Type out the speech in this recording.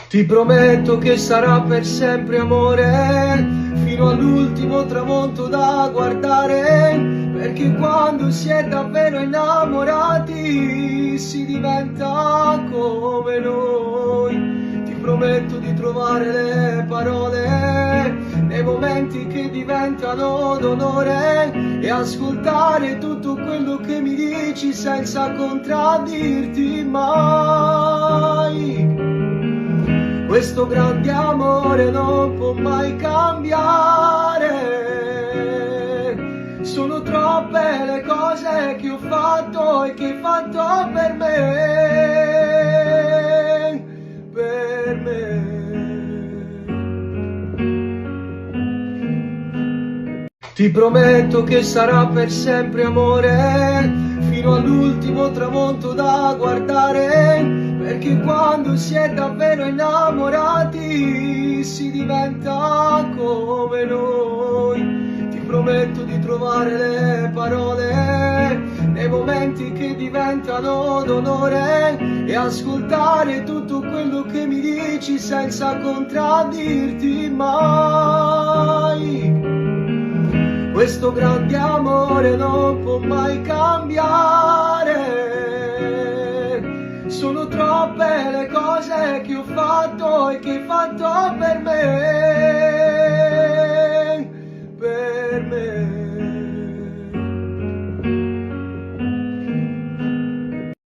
Ti prometto che sarà per sempre amore, fino all'ultimo tramonto da guardare, perché quando si è davvero innamorati si diventa come noi. Ti prometto di trovare le parole nei momenti che diventano d'onore e ascoltare tutto quello che mi dici senza contraddirti mai. Questo grande amore non può mai cambiare. Sono troppe le cose che ho fatto e che hai fatto per me. Per me. Ti prometto che sarà per sempre amore, fino all'ultimo tramonto da guardare, perché quando si è davvero innamorati si diventa come noi. Ti prometto di trovare le parole nei momenti che diventano d'onore e ascoltare tutto quello che mi dici senza contraddirti mai. Questo grande amore non può mai cambiare. Sono troppe le cose che ho fatto e che hai fatto per me.